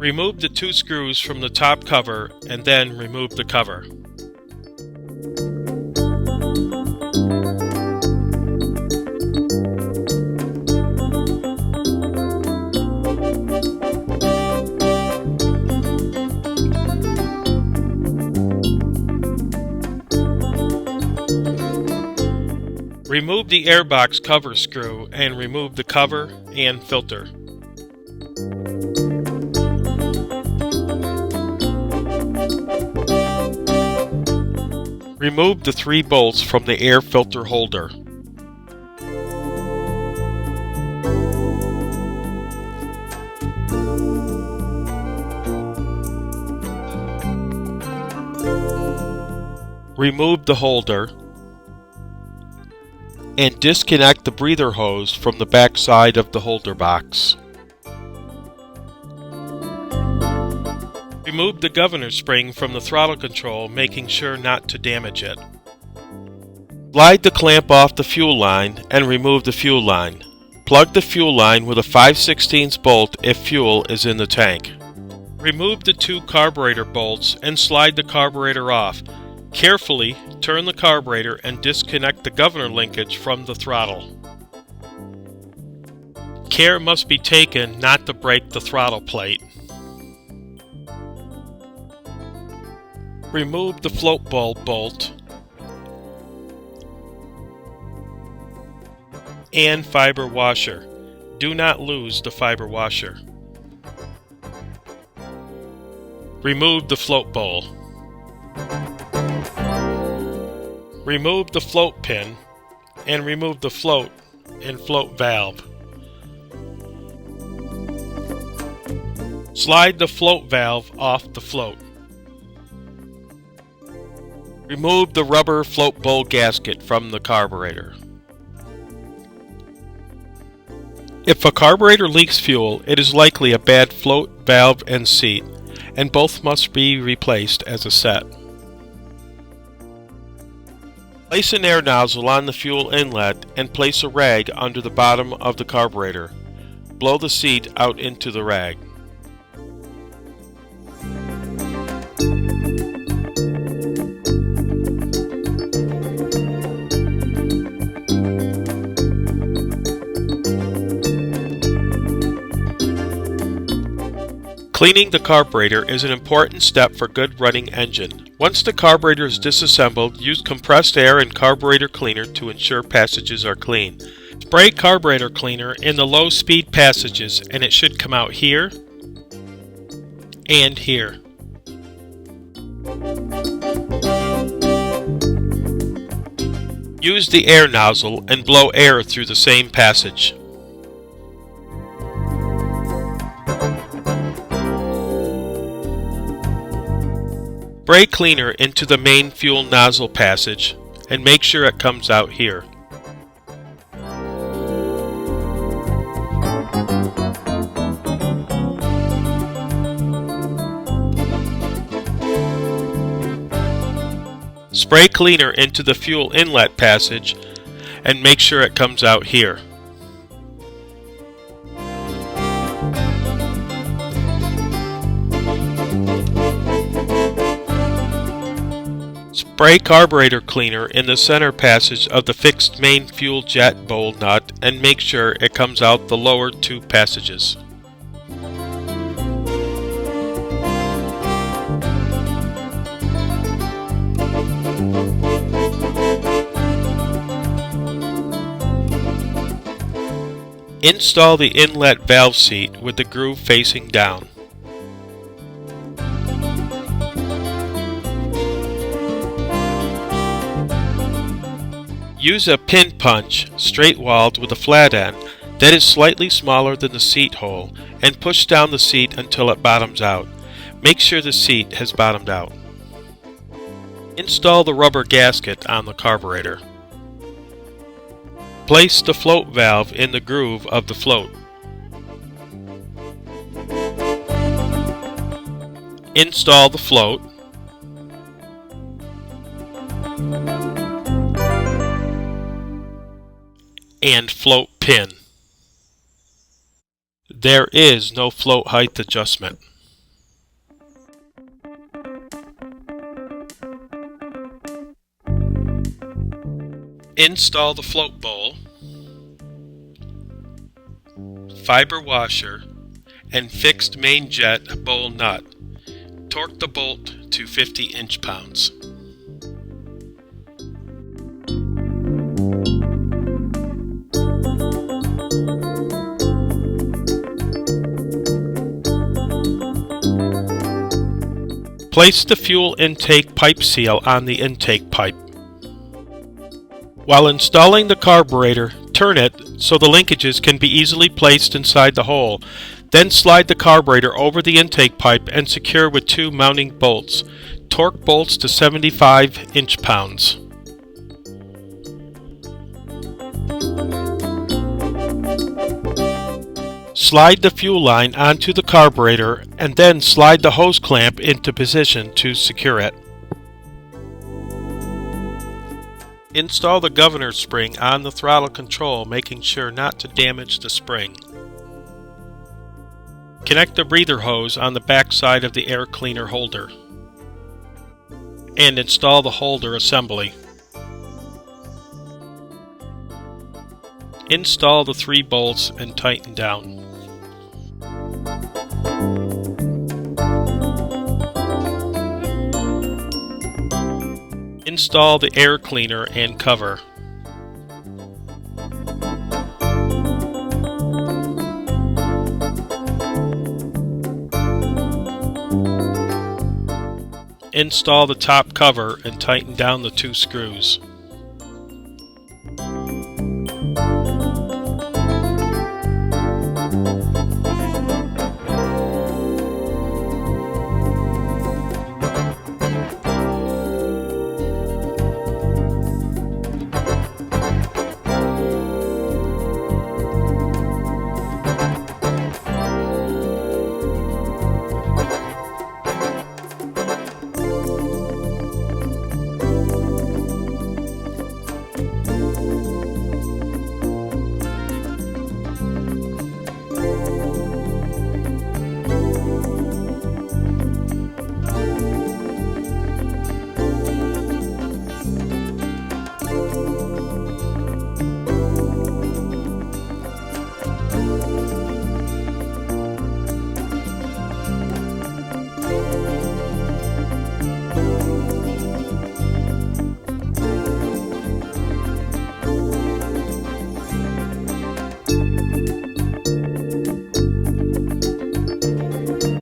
Remove the 2 screws from the top cover and then remove the cover. Remove the airbox cover screw and remove the cover and filter. Remove the 3 bolts from the air filter holder. Remove the holder and disconnect the breather hose from the back side of the holder box. Remove the governor spring from the throttle control, making sure not to damage it. Slide the clamp off the fuel line and remove the fuel line. Plug the fuel line with a 5/16 bolt if fuel is in the tank. Remove the 2 carburetor bolts and slide the carburetor off. Carefully turn the carburetor and disconnect the governor linkage from the throttle. Care must be taken not to break the throttle plate. Remove the float bulb bolt and fiber washer. Do not lose the fiber washer. Remove the float bowl. Remove the float pin and remove the float and float valve. Slide the float valve off the float. Remove the rubber float bowl gasket from the carburetor. If a carburetor leaks fuel, it is likely a bad float, valve, and seat, and both must be replaced as a set. Place an air nozzle on the fuel inlet and place a rag under the bottom of the carburetor. Blow the seat out into the rag. Cleaning the carburetor is an important step for good running engine. Once the carburetor is disassembled, use compressed air and carburetor cleaner to ensure passages are clean. Spray carburetor cleaner in the low speed passages and it should come out here and here. Use the air nozzle and blow air through the same passage. Spray cleaner into the main fuel nozzle passage and make sure it comes out here. Spray cleaner into the fuel inlet passage and make sure it comes out here. Spray carburetor cleaner in the center passage of the fixed main fuel jet bowl nut and make sure it comes out the lower 2 passages. Install the inlet valve seat with the groove facing down. Use a pin punch, straight-walled with a flat end, that is slightly smaller than the seat hole, and push down the seat until it bottoms out. Make sure the seat has bottomed out. Install the rubber gasket on the carburetor. Place the float valve in the groove of the float. Install the float. And float pin. There is no float height adjustment. Install the float bowl, fiber washer, and fixed main jet bowl nut. Torque the bolt to 50 inch-pounds. Place the fuel intake pipe seal on the intake pipe. While installing the carburetor, turn it so the linkages can be easily placed inside the hole. Then slide the carburetor over the intake pipe and secure with 2 mounting bolts. Torque bolts to 75 inch-pounds. Slide the fuel line onto the carburetor and then slide the hose clamp into position to secure it. Install the governor spring on the throttle control, making sure not to damage the spring. Connect the breather hose on the back side of the air cleaner holder. And install the holder assembly. Install the 3 bolts and tighten down. Install the air cleaner and cover. Install the top cover and tighten down the 2 screws.